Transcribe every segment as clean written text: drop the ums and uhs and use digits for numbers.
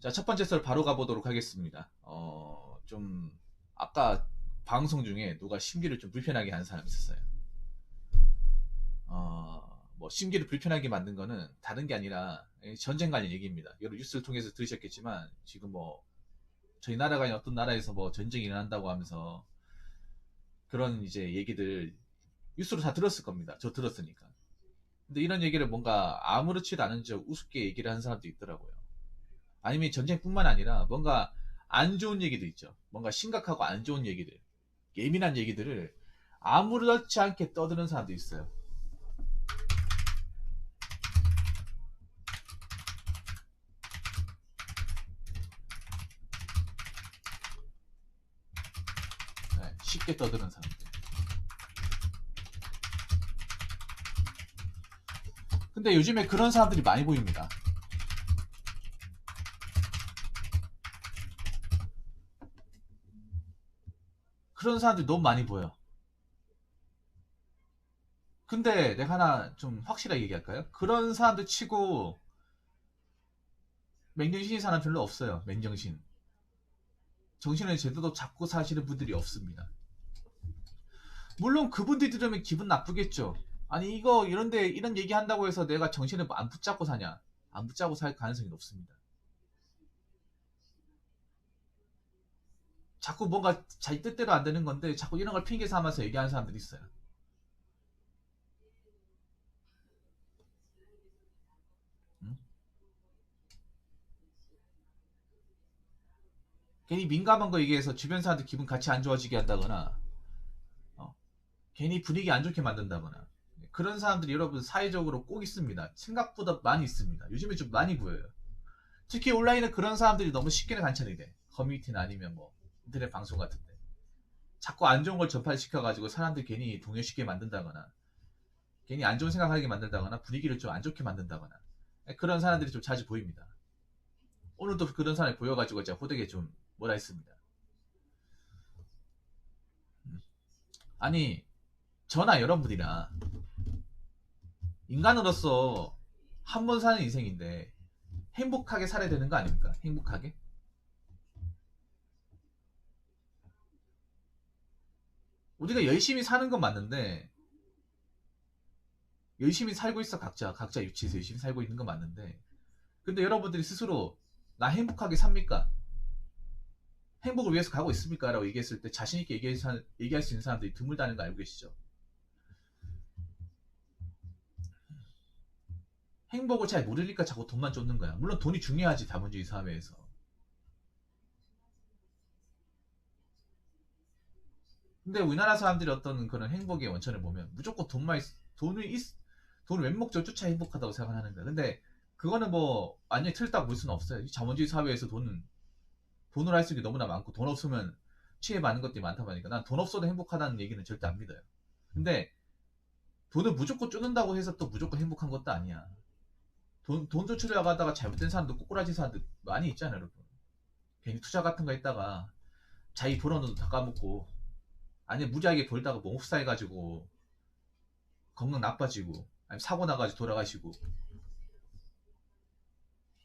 자, 첫 번째 썰 바로 가보도록 하겠습니다. 좀, 아까 방송 중에 누가 심기를 좀 불편하게 하는 사람이 있었어요. 뭐, 심기를 불편하게 만든 거는 다른 게 아니라 전쟁 관련 얘기입니다. 여러 뉴스를 통해서 들으셨겠지만, 지금 뭐, 저희 나라가 아닌 어떤 나라에서 뭐 전쟁이 일어난다고 하면서 그런 이제 얘기들 뉴스로 다 들었을 겁니다. 저 들었으니까. 근데 이런 얘기를 뭔가 아무렇지도 않은 척 우습게 얘기를 하는 사람도 있더라고요. 아니면 전쟁뿐만 아니라 뭔가 안 좋은 얘기도 있죠. 뭔가 심각하고 안 좋은 얘기들, 예민한 얘기들을 아무렇지 않게 떠드는 사람도 있어요. 네, 쉽게 떠드는 사람들. 근데 요즘에 그런 사람들이 많이 보입니다. 그런 사람들이 너무 많이 보여. 근데 내가 하나 좀 확실하게 얘기할까요? 그런 사람들 치고 맹정신인 사람 별로 없어요. 맹정신. 정신을 제대로 잡고 사시는 분들이 없습니다. 물론 그분들이 들으면 기분 나쁘겠죠. 아니 이거 이런데 이런 얘기 한다고 해서 내가 정신을 안 붙잡고 사냐? 안 붙잡고 살 가능성이 높습니다. 자꾸 뭔가 자기 뜻대로 안 되는 건데 자꾸 이런 걸 핑계 삼아서 얘기하는 사람들이 있어요. 응? 괜히 민감한 거 얘기해서 주변 사람들 기분 같이 안 좋아지게 한다거나 어, 괜히 분위기 안 좋게 만든다거나 그런 사람들이 여러분 사회적으로 꼭 있습니다. 생각보다 많이 있습니다. 요즘에 좀 많이 보여요. 특히 온라인은 그런 사람들이 너무 쉽게 관찰이 돼. 커뮤니티나 아니면 뭐 인터넷 방송 같은데 자꾸 안 좋은 걸 전파시켜가지고 사람들 괜히 동요시키게 만든다거나 괜히 안 좋은 생각하게 만든다거나 분위기를 좀 안 좋게 만든다거나 그런 사람들이 좀 자주 보입니다. 오늘도 그런 사람이 보여가지고 제가 호되게 좀 뭐라 했습니다. 아니 저나 여러분들이나 인간으로서 한 번 사는 인생인데 행복하게 살아야 되는 거 아닙니까? 행복하게? 우리가 열심히 사는 건 맞는데 열심히 살고 있어. 각자 위치에서 열심히 살고 있는 건 맞는데 근데 여러분들이 스스로 나 행복하게 삽니까? 행복을 위해서 가고 있습니까? 라고 얘기했을 때 자신있게 얘기할 수 있는 사람들이 드물다는 거 알고 계시죠? 행복을 잘 모르니까 자꾸 돈만 쫓는 거야. 물론 돈이 중요하지, 다문주의 사회에서. 근데 우리나라 사람들이 어떤 그런 행복의 원천을 보면 무조건 돈을 웬목적으로 쫓아 행복하다고 생각하는 거야. 근데 그거는 뭐 완전히 틀렸다고 볼 수는 없어요. 이 자본주의 사회에서 돈을 할 수 있는 게 너무나 많고 돈 없으면 취해받는 것들이 많다 보니까 난 돈 없어도 행복하다는 얘기는 절대 안 믿어요. 근데 돈을 무조건 쫓는다고 해서 또 무조건 행복한 것도 아니야. 돈 조치려고 하다가 잘못된 사람도 꼬꾸라진 사람들 많이 있잖아요, 여러분. 괜히 투자 같은 거 했다가 자기 벌어놓은 돈 다 까먹고 아니 무지하게 벌다가 뭐 흡사해가지고 건강 나빠지고 아니 사고 나가지고 돌아가시고.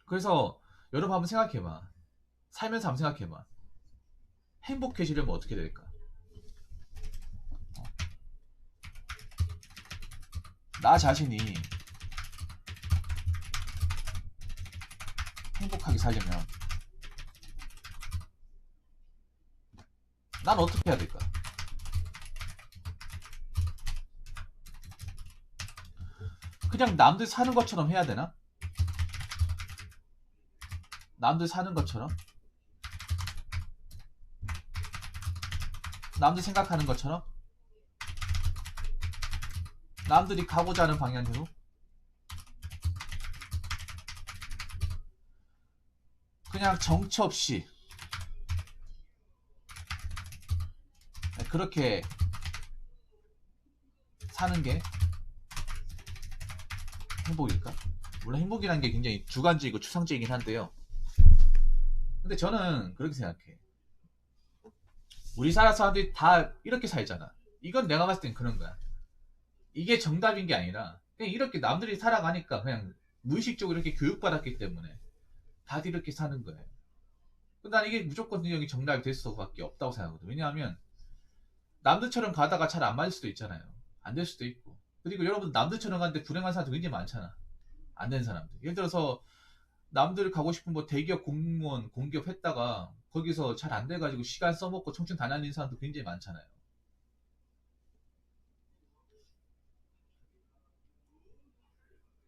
그래서 여러분 한번 생각해봐. 살면서 한번 생각해봐. 행복해지려면 어떻게 될까? 나 자신이 행복하게 살려면 난 어떻게 해야 될까? 그냥 남들 사는 것처럼 해야 되나? 남들 사는 것처럼? 남들 생각하는 것처럼? 남들이 가고자 하는 방향대로? 그냥 정처 없이 그렇게 사는 게 행복일까? 물론 행복이라는 게 굉장히 주관적이고 추상적이긴 한데요. 근데 저는 그렇게 생각해. 우리나라 사람들이 다 이렇게 살잖아. 이건 내가 봤을 땐 그런 거야. 이게 정답인 게 아니라 그냥 이렇게 남들이 살아가니까 그냥 무의식적으로 이렇게 교육받았기 때문에 다들 이렇게 사는 거예요. 근데 난 이게 무조건 여기 정답이 될 수밖에 없다고 생각하거든. 왜냐하면 남들처럼 가다가 잘 안 맞을 수도 있잖아요. 안 될 수도 있고. 그리고 여러분 남들처럼 가는데 불행한 사람들 굉장히 많잖아. 안 된 사람들. 예를 들어서 남들 가고 싶은 뭐 대기업 공무원 공기업 했다가 거기서 잘 안 돼가지고 시간 써먹고 청춘 다 날린 사람도 굉장히 많잖아요.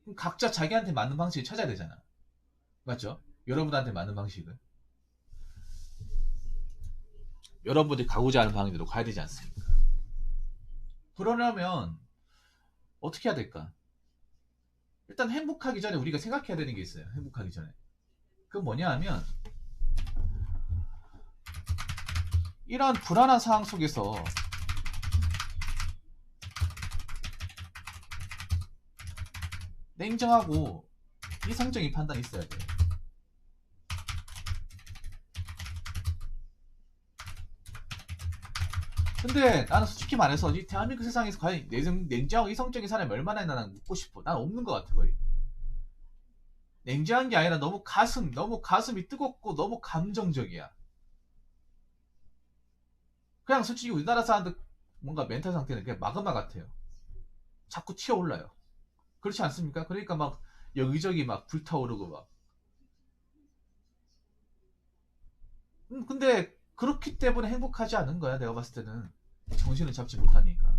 그럼 각자 자기한테 맞는 방식을 찾아야 되잖아. 맞죠? 여러분한테 맞는 방식을. 여러분들이 가고자 하는 방향대로 가야 되지 않습니까? 그러려면 어떻게 해야 될까? 일단 행복하기 전에 우리가 생각해야 되는 게 있어요. 행복하기 전에. 그건 뭐냐 하면 이런 불안한 상황 속에서 냉정하고 이성적인 판단이 있어야 돼요. 근데 나는 솔직히 말해서 이 대한민국 세상에서 과연 냉정하고 이성적인 사람이 얼마나 있나 난 묻고 싶어. 난 없는 것 같아 거의. 냉정한 게 아니라 너무 가슴이 뜨겁고 너무 감정적이야. 그냥 솔직히 우리나라 사람들 뭔가 멘탈 상태는 그냥 마그마 같아요. 자꾸 튀어올라요. 그렇지 않습니까? 그러니까 막 여기저기 막 불타오르고 막. 근데 그렇기 때문에 행복하지 않은 거야. 내가 봤을 때는 정신을 잡지 못하니까.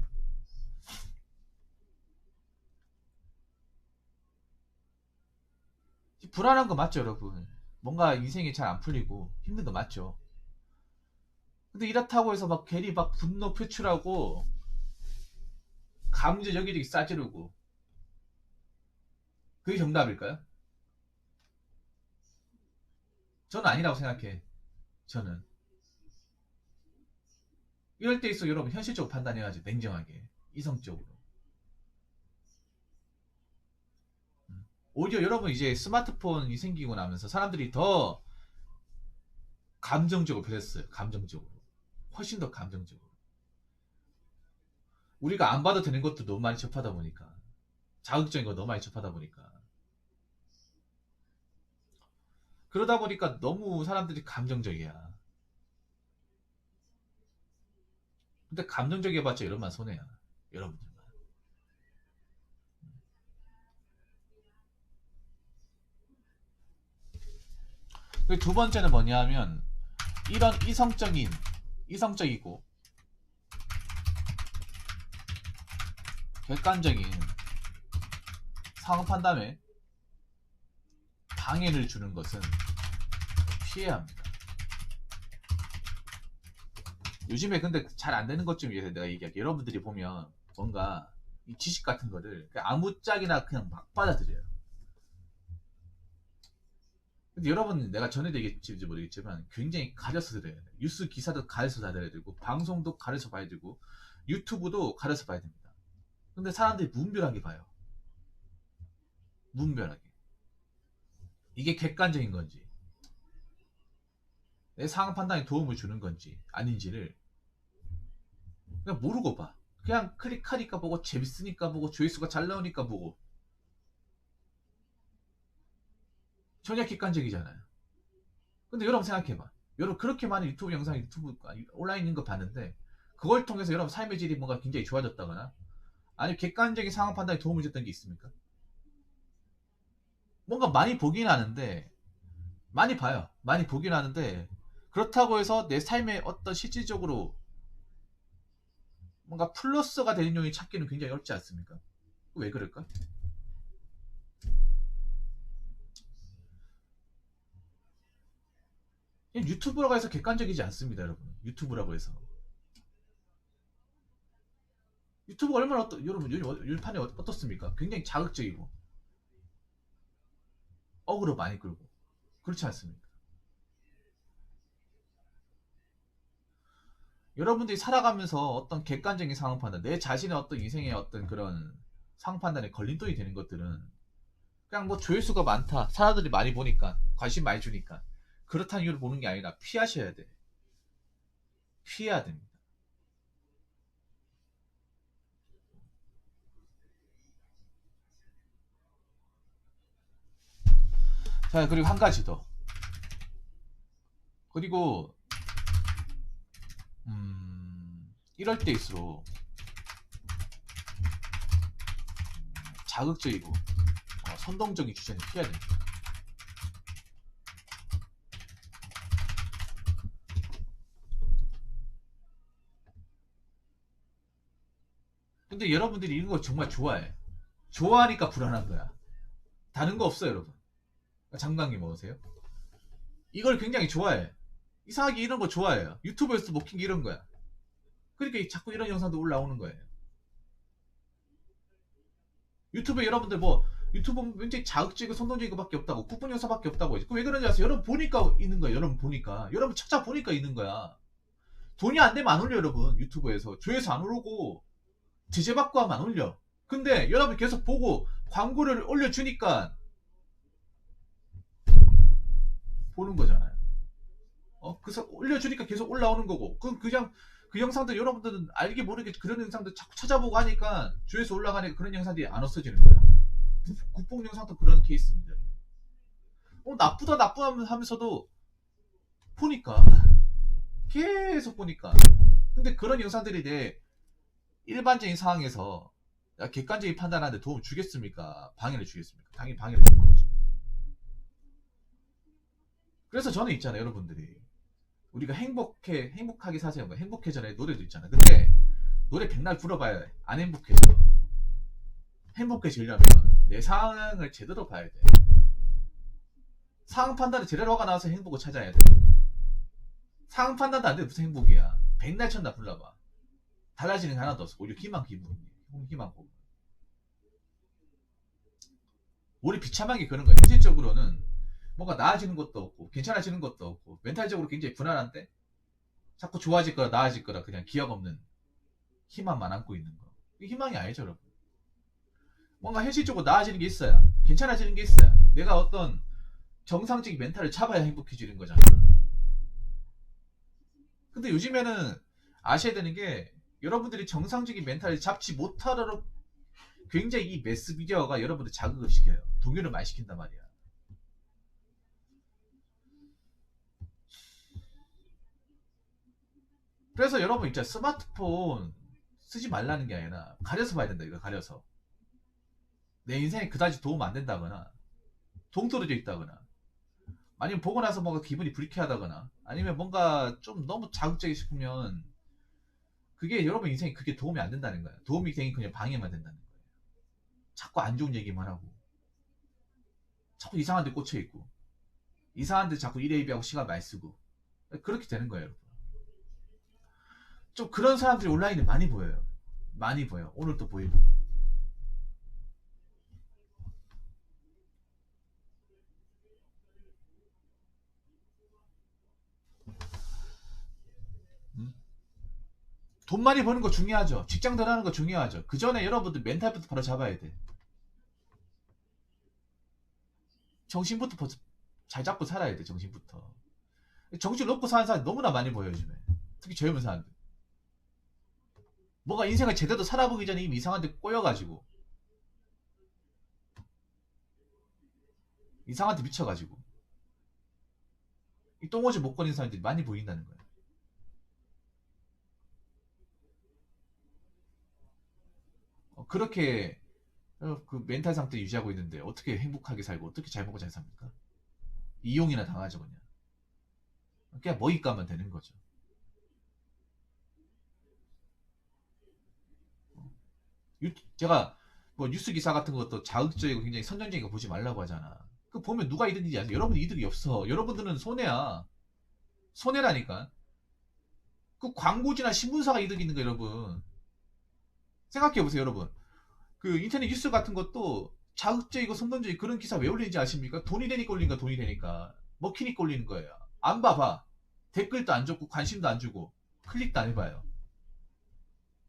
불안한 거 맞죠, 여러분? 뭔가 인생이 잘 안 풀리고 힘든 거 맞죠? 근데 이렇다고 해서 막 괜히 막 분노 표출하고 감정 여기저기 싸지르고 그게 정답일까요? 저는 아니라고 생각해. 저는 이럴 때 있어 여러분 현실적으로 판단해야지. 냉정하게 이성적으로. 오히려 여러분 이제 스마트폰이 생기고 나면서 사람들이 더 감정적으로 변했어요. 감정적으로 훨씬 더 감정적으로. 우리가 안 봐도 되는 것도 너무 많이 접하다 보니까 자극적인 거 너무 많이 접하다 보니까 그러다 보니까 너무 사람들이 감정적이야. 근데 감정적이어봤자 이런만 손해야. 여러분들만. 그리고 두 번째는 뭐냐 하면 이런 이성적이고 객관적인 상업 판단에 방해를 주는 것은 피해야 합니다. 요즘에 근데 잘 안 되는 것 좀 위해서 내가 얘기할게. 여러분들이 보면 뭔가 이 지식 같은 거를 아무짝이나 그냥 막 받아들여요. 근데 여러분 내가 전에도 얘기했지 모르겠지만 굉장히 가려서 들어야 돼. 뉴스 기사도 가려서 다 들어야 되고 방송도 가려서 봐야 되고 유튜브도 가려서 봐야 됩니다. 근데 사람들이 무분별하게 봐요. 무분별하게. 이게 객관적인 건지 내 상황 판단에 도움을 주는 건지 아닌지를 그냥 모르고 봐. 그냥 클릭하니까 보고 재밌으니까 보고 조회수가 잘 나오니까 보고 전혀 객관적이잖아요. 근데 여러분 생각해봐. 여러분 그렇게 많은 유튜브 영상 온라인 있는 거 봤는데 그걸 통해서 여러분 삶의 질이 뭔가 굉장히 좋아졌다거나 아니면 객관적인 상황 판단에 도움을 줬던 게 있습니까? 뭔가 많이 보긴 하는데 많이 봐요. 많이 보긴 하는데 그렇다고 해서 내 삶에 어떤 실질적으로 뭔가 플러스가 되는 요인이 찾기는 굉장히 어렵지 않습니까? 왜 그럴까? 유튜브라고 해서 객관적이지 않습니다, 여러분. 유튜브라고 해서. 유튜브가 얼마나 여러분 요즘 판이 어떻습니까? 굉장히 자극적이고 어그로 많이 끌고 그렇지 않습니까? 여러분들이 살아가면서 어떤 객관적인 상황 판단, 내 자신의 어떤 인생의 어떤 그런 상황 판단에 걸림돌이 되는 것들은 그냥 뭐 조회수가 많다, 사람들이 많이 보니까 관심 많이 주니까 그렇다는 이유로 보는 게 아니라 피하셔야 돼. 피해야 됩니다. 자, 그리고 한 가지 더. 그리고 이럴 때일수록 자극적이고 선동적인 주제는 피해야 됩니다. 근데 여러분들이 이런 거 정말 좋아해. 좋아하니까 불안한 거야. 다른 거 없어요, 여러분. 장관님 먹으세요? 이걸 굉장히 좋아해. 이상하게 이런 거 좋아해요. 유튜브에서 먹힌 게 이런 거야. 그러니까 자꾸 이런 영상도 올라오는 거예요. 유튜브에 여러분들 뭐 유튜브 굉장히 자극적이고 선동적인 것밖에 없다고, 국분 영상밖에 없다고. 그럼 왜 그런지 아세요? 여러분 보니까 있는 거예요. 여러분 보니까. 여러분 찾아보니까 있는 거야. 돈이 안 되면 안 올려, 여러분. 유튜브에서 조회수 안 오르고 제재받고 하면 안 올려. 근데 여러분 계속 보고 광고를 올려주니까 보는 거잖아요. 그래서 올려주니까 계속 올라오는 거고. 그냥 그 영상들 여러분들은 알게 모르게 그런 영상들 자꾸 찾아보고 하니까 조회수 올라가니까 그런 영상들이 안 없어지는 거야. 국뽕 영상도 그런 케이스입니다. 나쁘다 하면서도 보니까 계속 보니까. 근데 그런 영상들이 내 일반적인 상황에서 객관적인 판단하는데 도움을 주겠습니까? 방해를 주겠습니까? 당연히 방해를 주는 거죠. 그래서 저는 있잖아요, 여러분들이. 우리가 행복하게 사세요. 행복해져라의 노래도 있잖아요. 근데 노래 백날 불어봐야 안 행복해져. 행복해지려면 내 상황을 제대로 봐야 돼. 상황 판단을 제대로 하고 나와서 행복을 찾아야 돼. 상황 판단도 안 돼. 무슨 행복이야. 백날 천날 불러봐. 달라지는 게 하나도 없어. 오히려 희망 고문. 우리 비참한 게 그런 거야. 현실적으로는 뭔가 나아지는 것도 없고 괜찮아지는 것도 없고 멘탈적으로 굉장히 불안한데 자꾸 좋아질 거라 나아질 거라 그냥 기약 없는 희망만 안고 있는 거. 이게 희망이 아니죠, 여러분. 뭔가 현실적으로 나아지는 게 있어야, 괜찮아지는 게 있어야, 내가 어떤 정상적인 멘탈을 잡아야 행복해지는 거잖아. 근데 요즘에는 아셔야 되는 게 여러분들이 정상적인 멘탈을 잡지 못하도록 굉장히 이 매스 미디어가 여러분들 자극을 시켜요. 동요를 많이 시킨단 말이야. 그래서 여러분 있잖아, 스마트폰 쓰지 말라는 게 아니라 가려서 봐야 된다. 이거 가려서 내 인생에 그다지 도움 안 된다거나 동떨어져 있다거나 아니면 보고 나서 뭔가 기분이 불쾌하다거나 아니면 뭔가 좀 너무 자극적이 싶으면 그게 여러분 인생에 그게 도움이 안 된다는 거야. 도움이 되긴 그냥 방해만 된다는 거예요. 자꾸 안 좋은 얘기만 하고 자꾸 이상한 데 꽂혀 있고 이상한 데 자꾸 이래 이래하고 시간 많이 쓰고 그렇게 되는 거예요, 여러분. 좀 그런 사람들이 온라인에 많이 보여요. 많이 보여. 오늘 또 보이고. 돈 많이 버는 거 중요하죠. 직장 들어가는 거 중요하죠. 그 전에 여러분들 멘탈부터 바로 잡아야 돼. 정신부터 잘 잡고 살아야 돼. 정신부터. 정신 놓고 사는 사람이 너무나 많이 보여요, 요즘에. 특히 젊은 사람들. 뭐가 인생을 제대로 살아보기 전에 이미 이상한 데 꼬여가지고 이상한 데 미쳐가지고 이 똥오지 못 거리는 사람들이 많이 보인다는 거예요. 그렇게 그 멘탈 상태 유지하고 있는데 어떻게 행복하게 살고 어떻게 잘 먹고 잘 삽니까? 이용이나 당하죠 그냥. 그냥 먹잇감만 되는 거죠. 제가 뭐 뉴스 기사 같은 것도 자극적이고 굉장히 선정적인 거 보지 말라고 하잖아. 그 보면 누가 이득인지 아세요? 여러분 이득이 없어. 여러분들은 손해야. 손해라니까. 그 광고지나 신문사가 이득 있는 거 여러분. 생각해 보세요, 여러분. 그 인터넷 뉴스 같은 것도 자극적이고 선동적이고 그런 기사 왜 올리는지 아십니까? 돈이 되니까 올린 거야, 돈이 되니까. 먹히니까 올리는 거예요. 안 봐봐. 댓글도 안 좋고 관심도 안 주고 클릭도 안 해봐요.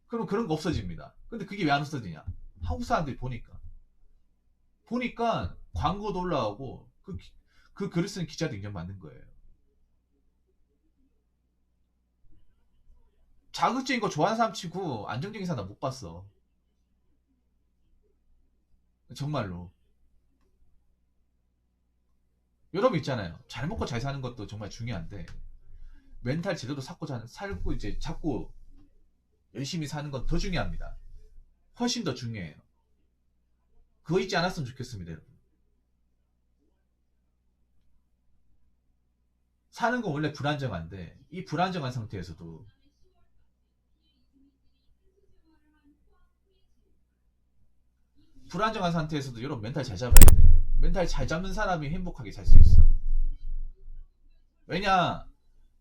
그럼 그런 거 없어집니다. 근데 그게 왜 안 없어지냐? 한국 사람들이 보니까 광고도 올라오고 그 글을 쓰는 기자도 인정 받는 거예요. 자극적인 거 좋아하는 사람 치고 안정적인 사람 못 봤어. 정말로. 여러분 있잖아요. 잘 먹고 잘 사는 것도 정말 중요한데 멘탈 제대로 살고 이제 자꾸 열심히 사는 건 더 중요합니다. 훨씬 더 중요해요. 그거 잊지 않았으면 좋겠습니다, 여러분. 사는 건 원래 불안정한데 이 불안정한 상태에서도 여러분 멘탈 잘 잡아야 돼. 멘탈 잘 잡는 사람이 행복하게 살 수 있어. 왜냐,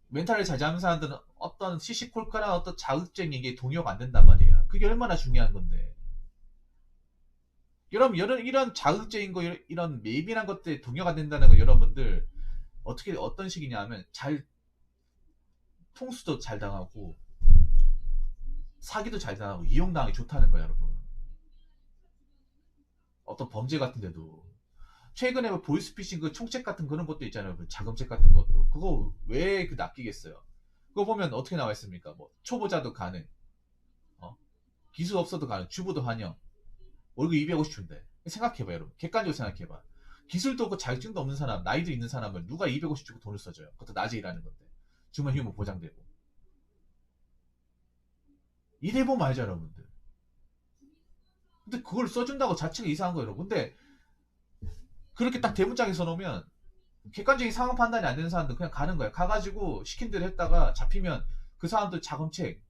멘탈을 잘 잡는 사람들은 어떤 시시콜콜한 어떤 자극적인 게 동요가 안 된단 말이야. 그게 얼마나 중요한 건데. 여러분, 이런 자극적인 거, 이런 예민한 것들에 동요가 된다는 거 여러분들 어떤 식이냐 하면 통수도 잘 당하고 사기도 잘 당하고 이용당하기 좋다는 거야, 여러분. 어떤 범죄 같은데도 최근에 뭐 보이스피싱 그 총책 같은 그런 것도 있잖아요. 그 자금책 같은 것도 그거 왜 그 낚이겠어요? 그거 보면 어떻게 나와 있습니까? 뭐 초보자도 가능, 어? 기술 없어도 가능, 주부도 환영, 월급 250 준대. 생각해봐 여러분. 객관적으로 생각해봐. 기술도 없고 자격증도 없는 사람, 나이도 있는 사람을 누가 250 주고 돈을 써줘요? 그것도 낮에 일하는 건데. 주말 휴무 보장되고. 이래보면 알죠 여러분들. 근데 그걸 써준다고 자체가 이상한 거예요 여러분. 근데 그렇게 딱 대문짝에 써놓으면 객관적인 상황 판단이 안 되는 사람들 그냥 가는 거야. 가가지고 시킨 대로 했다가 잡히면 그 사람들 자금책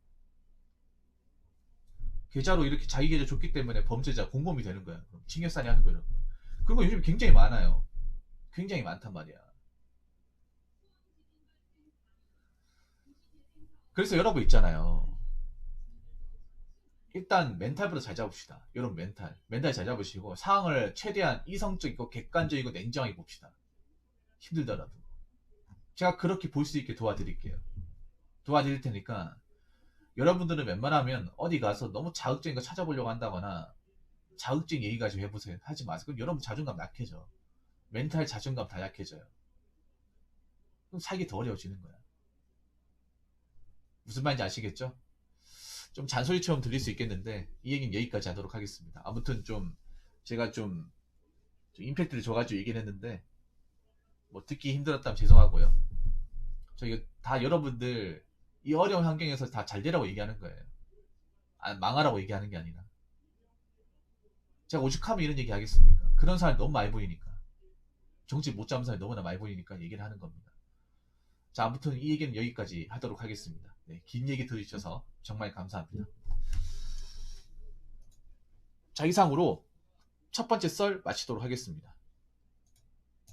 계좌로 이렇게 자기 계좌 줬기 때문에 범죄자 공범이 되는 거야. 그럼 징역살이 하는 거예요. 그런 거 요즘 굉장히 많아요. 굉장히 많단 말이야. 그래서 여러분 있잖아요. 일단 멘탈부터 잘 잡읍시다. 여러분 멘탈 잘 잡으시고 상황을 최대한 이성적이고 객관적이고 냉정하게 봅시다. 힘들더라도 제가 그렇게 볼 수 있게 도와드릴게요. 도와드릴 테니까 여러분들은 웬만하면 어디 가서 너무 자극적인 거 찾아보려고 한다거나 자극적인 얘기 가지고 해보세요. 하지 마세요. 그럼 여러분 자존감 약해져. 멘탈 자존감 다 약해져요. 그럼 살기 더 어려워지는 거야. 무슨 말인지 아시겠죠? 좀 잔소리처럼 들릴 수 있겠는데 이 얘기는 여기까지 하도록 하겠습니다. 아무튼 좀 제가 좀 임팩트를 줘가지고 얘기를 했는데 뭐 듣기 힘들었다면 죄송하고요. 저 이거 다 여러분들 이 어려운 환경에서 다 잘 되라고 얘기하는 거예요. 망하라고 얘기하는 게 아니라. 제가 오죽하면 이런 얘기 하겠습니까? 그런 사람이 너무 많이 보이니까. 정치 못 잡는 사람이 너무나 많이 보이니까 얘기를 하는 겁니다. 자, 아무튼 이 얘기는 여기까지 하도록 하겠습니다. 네, 긴 얘기 들으셔서 정말 감사합니다. 자, 이상으로 첫 번째 썰 마치도록 하겠습니다.